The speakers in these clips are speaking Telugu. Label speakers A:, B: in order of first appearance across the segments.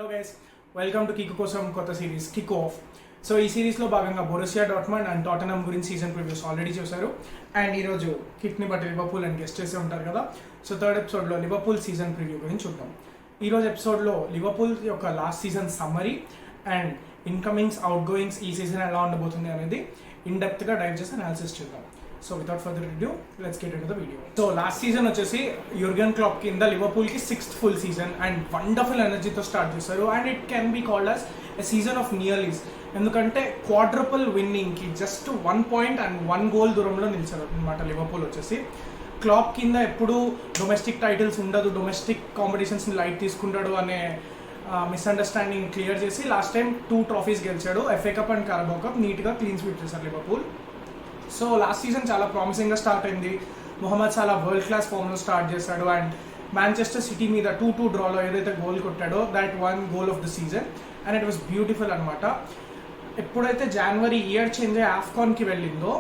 A: Hello guys, welcome to Kick కోసం కొత్త సిరీస్ కిక్ ఆఫ్. సో ఈ సిరీస్లో భాగంగా బొరుసియా డార్ట్మండ్ అండ్ టాటనమ్ గురించి సీజన్ ప్రివ్యూస్ ఆల్రెడీ చూశారు. అండ్ ఈరోజు కిక్ని బట్టి లివర్పూల్ అని గెస్ట్ చేసే ఉంటారు కదా. సో థర్డ్ ఎపిసోడ్లో లివర్పూల్ సీజన్ ప్రివ్యూ గురించి చూద్దాం. ఈరోజు ఎపిసోడ్లో లివర్పూల్ యొక్క last season summary and incomings out goings ఈ సీజన్ ఎలా ఉండబోతుంది అనేది ఇన్ డెప్త్గా డైవ్ చేసి అనాలిసిస్ చేద్దాం. So without further review let's get into the video. So last season వచ్చేసి యూర్గెన్ క్లాప్ కింద లివర్పూల్కి 6th full season and wonderful ఎనర్జీతో స్టార్ట్ చేశారు. And it can be called as a season of nearlies, ఎందుకంటే క్వాడ్రపుల్ విన్నింగ్కి జస్ట్ 1 పాయింట్ అండ్ 1 గోల్ దూరంలో నిలిచారు అనమాట లివర్పూల్ వచ్చేసి. క్లాప్ కింద ఎప్పుడు డొమెస్టిక్ టైటిల్స్ ఉండదు, డొమెస్టిక్ కాంపిటీషన్స్ని లైట్ తీసుకుంటాడు అనే మిస్అండర్స్టాండింగ్ క్లియర్ చేసి లాస్ట్ టైం 2 ట్రాఫీస్ గెలిచాడు, FA cup and Carabao cup. నీట్గా క్లీన్ స్వీప్ చేశారు లివర్పూల్. సో లాస్ట్ సీజన్ చాలా ప్రామిసింగ్గా స్టార్ట్ అయింది. మొహమ్మద్ సాలా వరల్డ్ క్లాస్ ఫామ్లో స్టార్ట్ చేశాడు అండ్ మాంచెస్టర్ సిటీ మీద 2-2 డ్రాలో ఏదైతే గోల్ కొట్టాడో that 1 goal of the season and it was beautiful అనమాట. ఎప్పుడైతే జనవరి ఇయర్ చేంజ్ అయ్యి ఆఫ్కాన్కి వెళ్ళిందో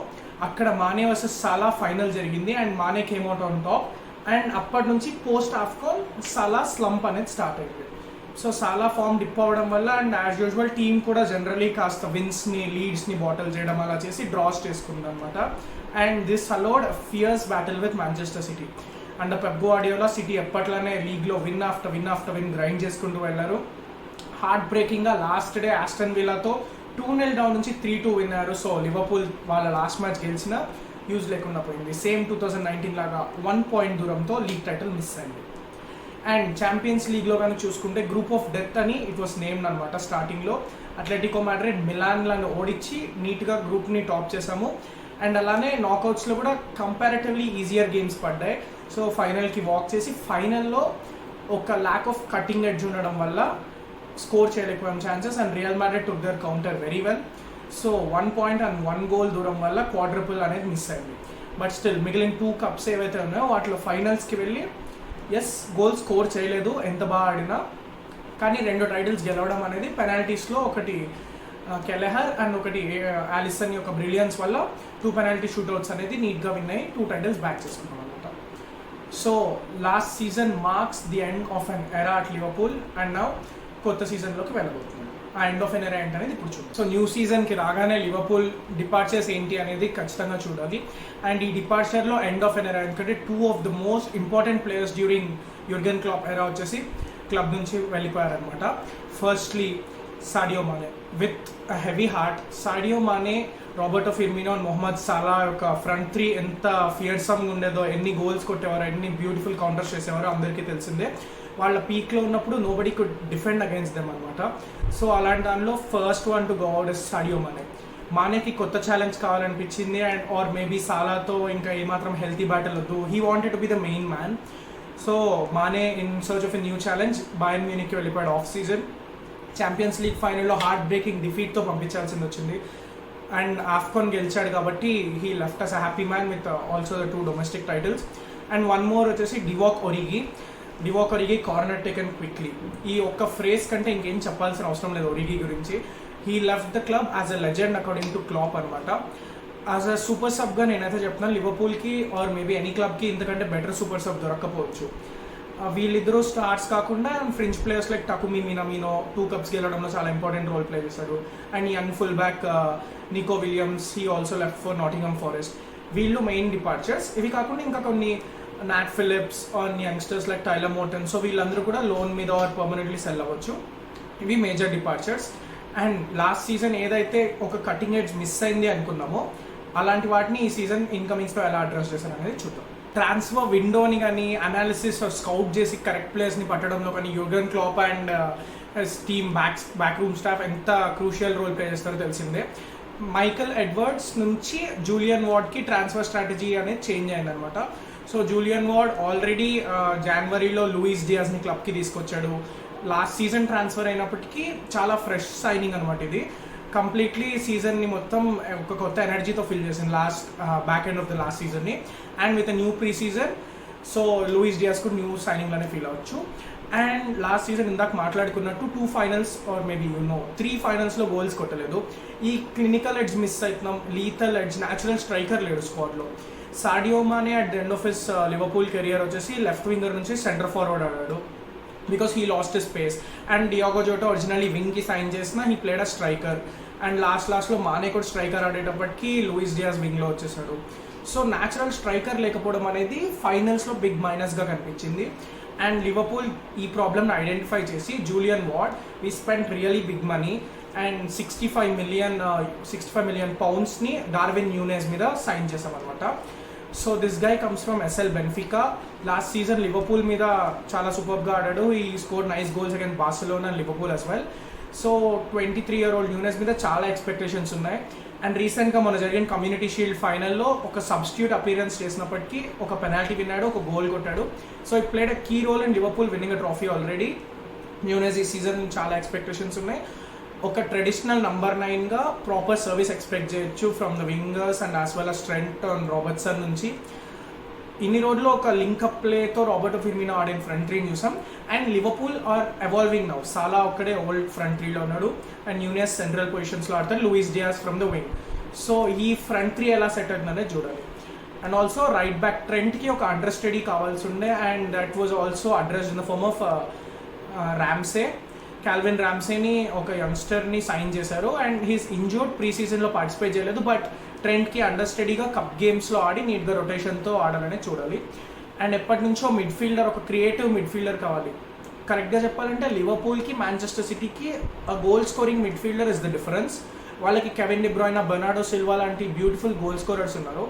A: అక్కడ మానే వర్సెస్ సాలా ఫైనల్ జరిగింది అండ్ మానే came out on top. And అప్పటి నుంచి పోస్ట్ ఆఫ్కాన్ సాలా స్లంప్ అనేది స్టార్ట్ అయింది. సో సాలా ఫామ్ డిప్ అవ్వడం వల్ల అండ్ యాజ్ యూజువల్ టీమ్ కూడా జనరలీ కాస్త విన్స్ని లీడ్స్ని బాటిల్ చేయడం అలా చేసి డ్రాస్ చేసుకుంది అనమాట. And this allowed fierce battle with Manchester City. And Pep Guardiola City ఎప్పట్లానే లీగ్లో విన్ ఆఫ్టర్ విన్ గ్రైండ్ చేసుకుంటూ వెళ్ళారు. హార్ట్ బ్రేకింగ్గా లాస్ట్ డే ఆస్టన్ విల్లాతో 2-0 డౌన్ నుంచి 3-2 విన్నారు. సో లివర్పూల్ వాళ్ళ లాస్ట్ మ్యాచ్ గెలిచిన యూజ్ లేకుండా పోయింది. సేమ్ 2019 లాగా 1 పాయింట్ దూరంతో లీగ్ టైటిల్ మిస్ అయింది. అండ్ ఛాంపియన్స్ లీగ్లో కానీ చూసుకుంటే గ్రూప్ ఆఫ్ డెత్ అని ఇట్ వాస్ నేమ్డ్ అనమాట. స్టార్టింగ్లో అథ్లెటికో మాడ్రిడ్ మిలాన్లను ఓడించి నీట్గా గ్రూప్ని టాప్ చేసాము. అండ్ అలానే నాకౌట్స్లో కూడా కంపారిటివ్లీ ఈజియర్ గేమ్స్ పడ్డాయి. సో ఫైనల్కి వాక్ చేసి ఫైనల్లో ఒక ల్యాక్ ఆఫ్ కటింగ్ ఎడ్జ్ ఉండడం వల్ల స్కోర్ చేయలేకపోయాం chances and Real Madrid took their counter very well. So 1 point and 1 goal దూరం వల్ల క్వాడ్రపుల్ అనేది మిస్ అయింది. బట్ స్టిల్ మిగిలిన 2 కప్స్ ఏవైతే ఉన్నాయో వాటిలో ఫైనల్స్కి వెళ్ళి గోల్ స్కోర్ చేయలేదు ఎంత బాగా ఆడినా, కానీ 2 టైటిల్స్ గెలవడం అనేది పెనాల్టీస్లో ఒకటి కెలెహర్ అండ్ ఒకటి ఆలిసన్ యొక్క బ్రిలియన్స్ వల్ల 2 పెనాల్టీ షూట్అవుట్స్ అనేది నీట్గా విన్ అయ్యి 2 టైటిల్స్ బ్యాక్ చేసుకున్నాం అనమాట. So last season marks the end of అన్ ఎరా అట్ లివర్పూల్ అండ్ నౌ కొత్త సీజన్లోకి వెళ్ళబోతుంది. ఆ ఎండ్ ఆఫ్ ఎన్ ఎరా ఏంటనేది ఇప్పుడు చూద్దాం. సో న్యూ సీజన్కి రాగానే లివర్పూల్ డిపార్చర్స్ ఏంటి అనేది ఖచ్చితంగా చూడాలి. అండ్ ఈ డిపార్చర్లో ఎండ్ ఆఫ్ ఎన్ ఎరా ఎందుకంటే 2 of the most important players during Jürgen Klopp era వచ్చేసి క్లబ్ నుంచి వెళ్ళిపోయారనమాట. Firstly Sadio Mane with a heavy heart. Sadio Mane, Roberto ఫిర్మినో and Mohammed సాలా యొక్క ఫ్రంట్ 3 ఎంత ఫియర్సమ్గా ఉండేదో, ఎన్ని గోల్స్ కొట్టేవారో, ఎన్ని బ్యూటిఫుల్ కౌంటర్స్ చేసేవారో అందరికీ తెలిసిందే. వాళ్ళ పీక్లో ఉన్నప్పుడు nobody could defend against them అనమాట. సో అలాంటి దానిలో first one to go out is Sadio Mane. మానేకి కొత్త ఛాలెంజ్ కావాలనిపించింది అండ్ ఆర్ మేబీ సాలాతో ఇంకా ఏమాత్రం హెల్తీ బ్యాటిల్ వద్దు. He wanted to be the main man. So Mane in search of a new challenge Bayern మ్యూనిక్కి వెళ్ళిపోయాడు ఆఫ్ సీజన్. ఛాంపియన్స్ లీగ్ ఫైనల్లో హార్ట్ బ్రేకింగ్ డిఫీట్తో పంపించాల్సింది వచ్చింది అండ్ ఆఫ్కాన్ గెలిచాడు కాబట్టి he left as a happy man with also the 2 domestic titles. And 1 more వచ్చేసి డివాక్ ఒరిగి కార్నర్ టేకెన్ క్విక్లీ. ఈ ఒక్క ఫ్రేజ్ కంటే ఇంకేం చెప్పాల్సిన అవసరం లేదు ఒరిగి గురించి. He left the club as a legend according to clap అనమాట. యాజ్ అ సూపర్ సబ్గా నేనైతే చెప్తున్నాను లివర్పూల్కి ఆర్ మేబీ ఎనీ క్లబ్కి ఇంతకంటే బెటర్ సూపర్ సబ్ దొరక్కపోవచ్చు. వీళ్ళిద్దరూ స్టార్స్ కాకుండా French players like Takumi Minamino 2 cups గెలవడంలో చాలా ఇంపార్టెంట్ రోల్ ప్లే చేశారు. And young full back Nico Williams he also left for Nottingham Forest. వీళ్ళు మెయిన్ డిపార్చర్స్. ఇవి కాకుండా ఇంకా కొన్ని Nat Phillips or youngsters like Tyler Morton, so వీళ్ళందరూ కూడా లోన్ మీద ఆర్ పర్మనెంట్లీ సెల్ అవ్వచ్చు. ఇవి major departures. And last season ఏదైతే ఒక కటింగ్ ఎడ్జ్ మిస్ అయింది అనుకున్నామో అలాంటి వాటిని ఈ సీజన్ ఇన్కమింగ్స్లో ఎలా అడ్రస్ చేశారు అనేది చూద్దాం. ట్రాన్స్ఫర్ విండోని కానీ అనాలిసిస్ స్కౌట్ చేసి కరెక్ట్ ప్లేయర్స్ని పట్టడంలో కానీ Jürgen Klopp and team back room staff ఎంత క్రూషియల్ రోల్ ప్లే చేస్తారో తెలిసిందే. మైకల్ ఎడ్వర్డ్స్ నుంచి జూలియన్ వార్డ్కి ట్రాన్స్ఫర్ స్ట్రాటజీ అనేది చేంజ్ అయిందనమాట. సో జూలియన్ వార్డ్ ఆల్రెడీ జనవరిలో లూయిస్ డియాజ్ని క్లబ్కి తీసుకొచ్చాడు. లాస్ట్ సీజన్ ట్రాన్స్ఫర్ అయినప్పటికీ చాలా ఫ్రెష్ సైనింగ్ అనమాట. ఇది కంప్లీట్లీ సీజన్ని మొత్తం ఒక కొత్త ఎనర్జీతో ఫిల్ చేసింది last back end of the last సీజన్ని. And with new pre season so Luis Diaz కూడా న్యూ సైనింగ్లోనే ఫీల్ అవ్వచ్చు. అండ్ లాస్ట్ సీజన్ ఇందాక మాట్లాడుకున్నట్టు 2 ఫైనల్స్ ఆర్ మేబీ 3 ఫైనల్స్లో గోల్స్ కొట్టలేదు. ఈ క్లినికల్ ఎడ్జ్ మిస్ అవుతున్నాం, లీథల్ ఎడ్జ్, న్యాచురల్ స్ట్రైకర్ లేడు స్క్వాడ్లో. Sadio Mane at the end of his Liverpool career వచ్చేసి లెఫ్ట్ వింగర్ నుంచి సెంటర్ ఫార్వర్డ్ ఆడాడు. because he lost his pace. And Diogo Jota originally wing ki sign chesina, he played a striker, and last lo Mane కూడా స్ట్రైకర్ ఆడేటప్పటికి లూయిస్ డియాస్ వింగ్లో వచ్చేసాడు. సో న్యాచురల్ స్ట్రైకర్ లేకపోవడం అనేది ఫైనల్స్లో బిగ్ మైనస్గా కనిపించింది. అండ్ లివర్పూల్ ఈ ప్రాబ్లమ్ని ఐడెంటిఫై చేసి Julian Ward we spend really big money and 65 million పౌండ్స్ని డార్విన్ న్యూనెస్ మీద సైన్ చేసామన్నమాట. So this guy comes from SL Benfica. Last season Liverpool మీద చాలా సూపర్గా ఆడాడు. ఈ score nice goals against Barcelona and Liverpool as well. So 23-year-old Nunez మీద చాలా ఎక్స్పెక్టేషన్స్ ఉన్నాయి. అండ్ రీసెంట్గా మన జరిగిన కమ్యూనిటీ షీల్డ్ ఫైనల్లో ఒక సబ్స్టిట్యూట్ అపీరెన్స్ చేసినప్పటికీ ఒక పెనాల్టీ విన్నాడు, ఒక గోల్ కొట్టాడు. So it played a key role in Liverpool winning a trophy already. Nunez ఈ సీజన్ చాలా ఎక్స్పెక్టేషన్స్ ఉన్నాయి. ఒక ట్రెడిషనల్ నంబర్ 9గా ప్రాపర్ సర్వీస్ ఎక్స్పెక్ట్ చేయొచ్చు from the wingers and as well as Trent and Robertson నుంచి. ఇన్ని రోజులు ఒక లింకప్ ప్లేతో రాబర్టో ఫిర్మినో ఆడిన ఫ్రంట్ త్రీని చూసాం. And Liverpool are evolving now. Salah ఒక్కడే ఓల్డ్ ఫ్రంట్ త్రీలో ఉన్నాడు అండ్ న్యూనెస్ సెంట్రల్ పొజిషన్స్లో ఆడతాడు, Luis Diaz from the wing. So ఈ ఫ్రంట్ త్రీ ఎలా సెట్ అవుతుందనే చూడాలి. అండ్ ఆల్సో రైట్ బ్యాక్ ట్రెంట్కి ఒక అండర్ స్టడీ కావాల్సి ఉండే, and that was also addressed in the form of Ramsay. Calvin ర్యామ్సేని ఒక యంగ్స్టర్ని సైన్ చేశారు అండ్ హీస్ ఇంజూర్డ్, ప్రీ సీజన్లో పార్టిసిపేట్ చేయలేదు. బట్ ట్రెంట్కి అండర్ స్టడీగా కప్ గేమ్స్లో ఆడి నీట్గా రొటేషన్తో ఆడాలనే చూడాలి. అండ్ ఎప్పటి నుంచో మిడ్ఫీల్డర్, ఒక క్రియేటివ్ మిడ్ఫీల్డర్ కావాలి. కరెక్ట్గా చెప్పాలంటే లివర్పూల్కి మాంచెస్టర్ సిటీకి goal scoring midfielder is the difference. వాళ్ళకి Kevin De Bruyne, Bernardo Silva లాంటి బ్యూటిఫుల్ గోల్ స్కోరర్స్ ఉన్నారు.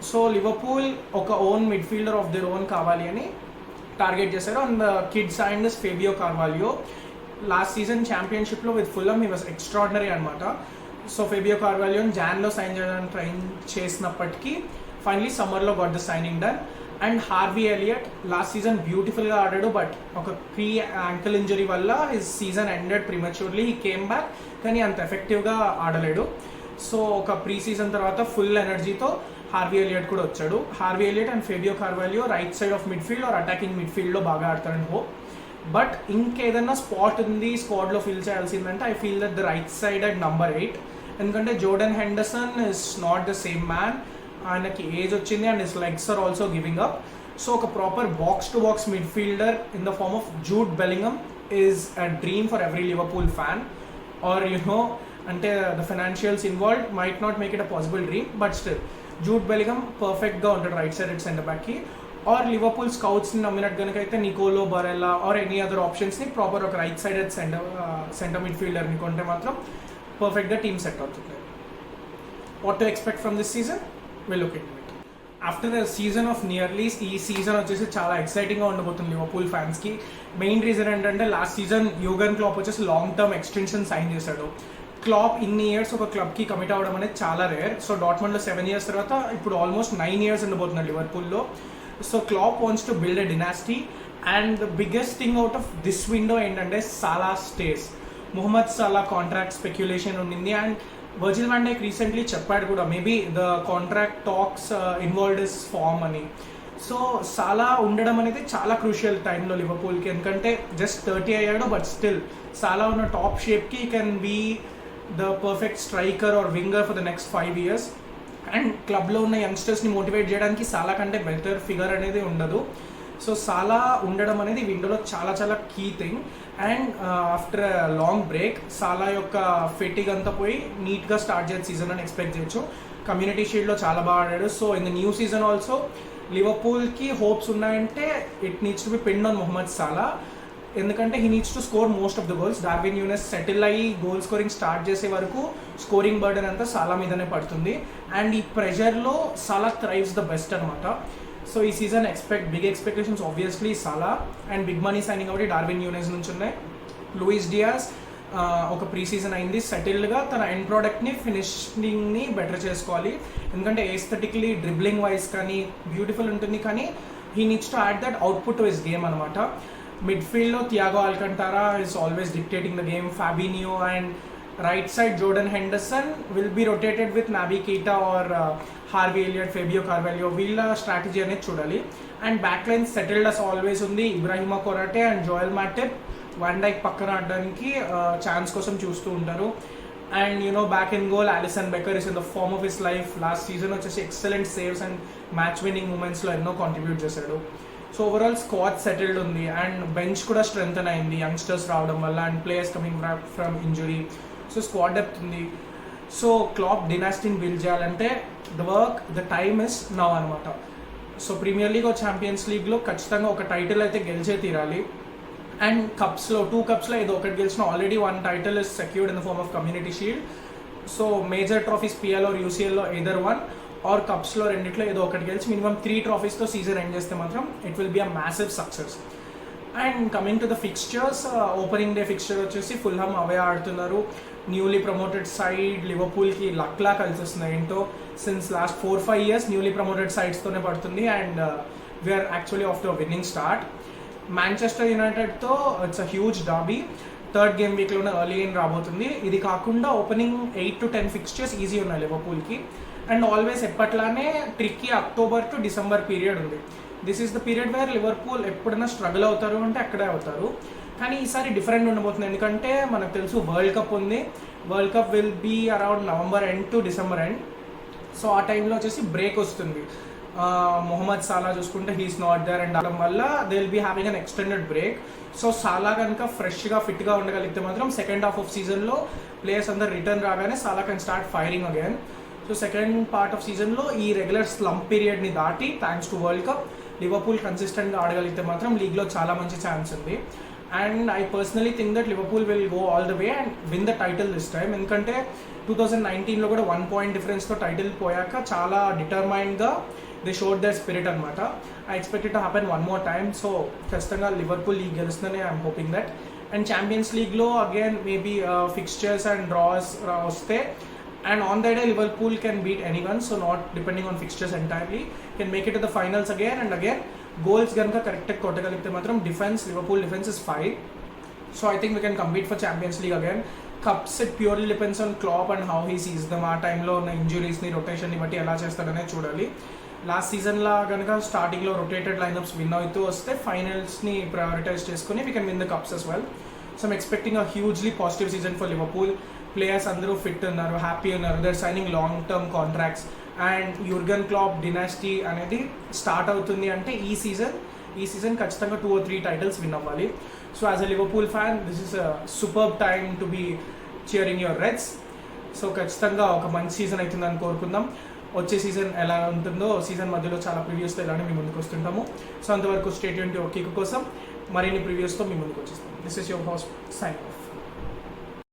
A: సో లివర్పూల్ ఒక own midfielder of their own కావాలి అని టార్గెట్ చేశారు. And kid signed Fabio Carvalho. Last season ఛాంపియన్షిప్లో with Fulham he was extraordinary అనమాట. సో ఫేబియో కార్వాలియోని జాన్లో సైన్ చేయడానికి ట్రై చేసినప్పటికీ ఫైనలీ సమ్మర్లో got the signing done. And Harvey Elliott last season బ్యూటిఫుల్గా ఆడాడు, బట్ ఒక ప్రీ యాంకిల్ ఇంజరీ వల్ల his season ended prematurely. He came back, కానీ అంత ఎఫెక్టివ్గా ఆడలేడు. సో ఒక ప్రీ సీజన్ తర్వాత ఫుల్ ఎనర్జీతో హార్వీ ఎలియట్ కూడా వచ్చాడు. Harvey Elliott and Fabio Carvalho right side of midfield or attacking మిడ్ఫీల్డ్లో బాగా ఆడతారని హోప్. బట్ ఇంకేదన్నా స్పాట్ ఉంది స్క్వాడ్లో ఫిల్ చేయాల్సిందంటే I feel that the right side at number 8. ఎందుకంటే Jordan Henderson is not the same man. ఆయనకి ఏజ్ వచ్చింది and his legs are also giving up. So ఒక proper box to box midfielder in the form of Jude Bellingham is a dream for every Liverpool fan. Or అంటే the financials involved might not make it a possible dream, but still Jude Bellingham పర్ఫెక్ట్గా ఉంటాడు రైట్ సైడ్ అట్ సెంటర్ బ్యాక్కి. ఆర్ లివర్పూల్ స్కౌట్స్ని నమ్మినట్టు కనుక అయితే Nicolo Barella or any other ఆప్షన్స్ని ప్రాపర్ ఒక రైట్ సైడ్ అట్ సెంటర్ మిడ్ఫీల్డర్ని కొంటే మాత్రం పర్ఫెక్ట్గా టీమ్ సెట్ అవుతుంది. What to expect from this season, will look it. After the season of nearlies ఈ సీజన్ వచ్చేసి చాలా ఎక్సైటింగ్గా ఉండబోతుంది లివర్పూల్ ఫ్యాన్స్కి. మెయిన్ రీజన్ ఏంటంటే లాస్ట్ సీజన్ యూగన్ క్లాప్ వచ్చేసి లాంగ్ టర్మ్ ఎక్స్టెన్షన్ సైన్ చేశాడు. క్లాప్ ఇన్ని ఇయర్స్ ఒక క్లబ్కి కమిట్ అవ్వడం అనేది చాలా రేర్. సో డాట్మండ్లో 7 years తర్వాత ఇప్పుడు ఆల్మోస్ట్ 9 years ఉండబోతున్నాడు లివర్పూల్లో. So Klopp wants to build a dynasty. And the biggest thing out of this window ఏంటంటే Salah stays. Mohamed Salah contract speculation ఉండింది and Virgil van Dijk recently చెప్పాడు కూడా maybe the contract talks involved is farm అని. సో సాలా ఉండడం అనేది చాలా క్రూషియల్ టైంలో లివర్పూల్కి, ఎందుకంటే జస్ట్ 30 అయ్యాడు, బట్ స్టిల్ సాలా ఉన్న టాప్ షేప్కి can be the perfect striker or winger for the next 5 years. And క్లబ్లో ఉన్న యంగ్స్టర్స్ని మోటివేట్ చేయడానికి సాలా కంటే బెటర్ ఫిగర్ అనేది ఉండదు. సో సాలా ఉండడం అనేది విండోలో చాలా చాలా key thing. And after long break Salah యొక్క ఫిట్టింగ్ అంతా పోయి నీట్గా స్టార్ట్ చేసే సీజన్ అని ఎక్స్పెక్ట్ చేయొచ్చు. కమ్యూనిటీ షీల్డ్లో చాలా బాగా ఆడాడు. So in the new season also లివర్పూల్కి హోప్స్ ఉన్నాయంటే it needs to be pinned on Mohamed Salah. ఎందుకంటే he needs to score most of the goals. Darwin Nunez settle అయ్యి గోల్ స్కోరింగ్ స్టార్ట్ చేసే వరకు స్కోరింగ్ బర్డెన్ అంతా సాలా మీదనే పడుతుంది. అండ్ ఈ ప్రెషర్లో సాలా థ్రైవ్స్ ద బెస్ట్ అనమాట. సో ఈ season big expectations obviously Salah. And big money signing కాబట్టి డార్విన్ న్యూనెస్ నుంచి ఉన్నాయి. లూయిస్ డియాస్ ఒక ప్రీ సీజన్ అయింది, సెటిల్డ్గా తన ఎండ్ ప్రోడక్ట్ని ఫినిషింగ్ని బెటర్ చేసుకోవాలి. ఎందుకంటే ఏస్థెటిక్లీ డ్రిబ్లింగ్ వైజ్ కానీ బ్యూటిఫుల్ ఉంటుంది, కానీ he needs to add that output to his game అనమాట. మిడ్ఫీల్డ్లో Thiago Alcantara is always dictating the game. Fabinho and right side Jordan Henderson will be rotated with Naby Keita or Harvey Elliott, Fabio Carvalho. వీళ్ళ స్ట్రాటజీ అనేది చూడాలి. And back line settled as always ఉంది. Ibrahima Konate and Joel Matip van Dijk పక్కన ఆడడానికి ఛాన్స్ కోసం చూస్తూ ఉంటారు. And back in goal Alisson Becker is in the form of his life. Last season వచ్చేసి excellent saves and match winning మూమెంట్స్లో ఎన్నో కాంట్రిబ్యూట్ చేశాడు. సో ఓవరాల్ స్క్వాడ్ సెటిల్డ్ ఉంది అండ్ బెంచ్ కూడా స్ట్రెంగ్తన్ అయింది యంగ్స్టర్స్ రావడం వల్ల and players coming from injury. So squad depth ఉంది. సో క్లాప్ డినాస్టీని బిల్డ్ చేయాలంటే ద టైమ్ ఇస్ నౌ అనమాట. సో ప్రీమియర్ లీగ్ ఛాంపియన్స్ లీగ్లో ఖచ్చితంగా ఒక టైటిల్ అయితే గెలిచే తీరాలి. అండ్ కప్స్లో 2 కప్స్లో ఏదో ఒకటి గెలిచిన already 1 title is secured in the form of Community Shield. So major trophies PL or యూసీఎల్లో ఎదర్ 1 ఆర్ కప్స్లో రెండిట్లో ఏదో ఒకటి గెలిచి మినిమం 3 ట్రాఫీస్తో సీజన్ ఎండ్ చేస్తే మాత్రం it will be a massive success. And coming to the fixtures, opening day fixture వచ్చేసి ఫుల్హామ్ అవే ఆడుతున్నారు. న్యూలీ ప్రమోటెడ్ సైడ్ లివర్పూల్కి లక్లా కలిసి వస్తుంది. ఏంటో since last 4-5 years newly promoted సైడ్స్తోనే పడుతుంది and we're actually off the winning start. Manchester యునైటెడ్తో it's a huge derby. 3rd game వీక్లోనే ఎర్లీ ఇన్ రాబోతుంది. ఇది కాకుండా ఓపెనింగ్ 8 to 10 ఫిక్స్చర్స్ ఈజీ ఉన్నాయి లివర్పూల్కి. అండ్ ఆల్వేస్ ఎప్పట్లానే tricky October to December period ఉంది. This is the period where Liverpool ఎప్పుడైనా స్ట్రగుల్ అవుతారు అంటే అక్కడే అవుతారు. కానీ ఈసారి డిఫరెంట్ ఉండబోతుంది ఎందుకంటే మనకు తెలుసు వరల్డ్ కప్ ఉంది. World cup will be around November end to December end. So ఆ టైంలో వచ్చేసి బ్రేక్ వస్తుంది. మొహమ్మద్ సాలా చూసుకుంటే హీస్ నాట్ దేర్ అండ్ అవడం వల్ల they will be having an extended break. So Salah కనుక ఫ్రెష్గా ఫిట్గా ఉండగలిగితే మాత్రం సెకండ్ హాఫ్ ఆఫ్ సీజన్లో ప్లేయర్స్ అందరు రిటర్న్ రాగానే Salah can start firing again. So second part of సీజన్లో ఈ రెగ్యులర్ స్లంప్ పీరియడ్ని దాటి thanks to world cup Liverpool కన్సిస్టెంట్గా ఆడగలిగితే మాత్రం లీగ్లో చాలా మంచి ఛాన్స్ ఉంది. And I personally think that Liverpool will go all the way and win the title this time. ఎందుకంటే 2019లో కూడా 1 point డిఫరెన్స్తో టైటిల్ పోయాక చాలా డిటర్మైన్డ్గా దే షోడ్ దర్ స్పిరిట్ అనమాట. I expect it to happen 1 more time. So ఖచ్చితంగా లివర్పూల్ లీగ్ గెలుస్తుందని I'm hoping that. And champions లీగ్లో again maybe fixtures and draws వస్తే and on that day Liverpool can beat anyone, so not depending on fixtures entirely, can make it to the finals again and again. Goals ganka correct kottagaligithe matram Liverpool defense is fine, so I think we can compete for Champions League again. Cups it purely depends on Klopp and how he sees them. Aa time lo na injuries ni rotation ni batti ela chestadane chudali. Last season la ganaka starting lo rotated lineups win ayitu vaste finals ni prioritize cheskoni we can win the cups as well. So I'm expecting a hugely positive season for Liverpool. Players అందరూ ఫిట్ ఉన్నారు, హ్యాపీ ఉన్నారు, their signing long term contracts and Jurgen Klopp dynasty అనేది స్టార్ట్ అవుతుంది అంటే ఈ సీజన్ ఖచ్చితంగా 2 or 3 titles విన్ అవ్వాలి. So as a Liverpool fan this is a superb time to be cheering your Reds. So ఖచ్చితంగా ఒక మంచి సీజన్ అవుతుందని కోరుకుందాం. వచ్చే సీజన్ ఎలా ఉంటుందో సీజన్ మధ్యలో చాలా ప్రివ్యూస్తో ఇలానే మీ ముందుకు వస్తుంటాము. సో అంతవరకు స్టే ట్యూన్ టు కిక్ కోసం మరిన్ని ప్రివ్యూస్తో మీ ముందుకు వచ్చేస్తాం. This is your host sign of.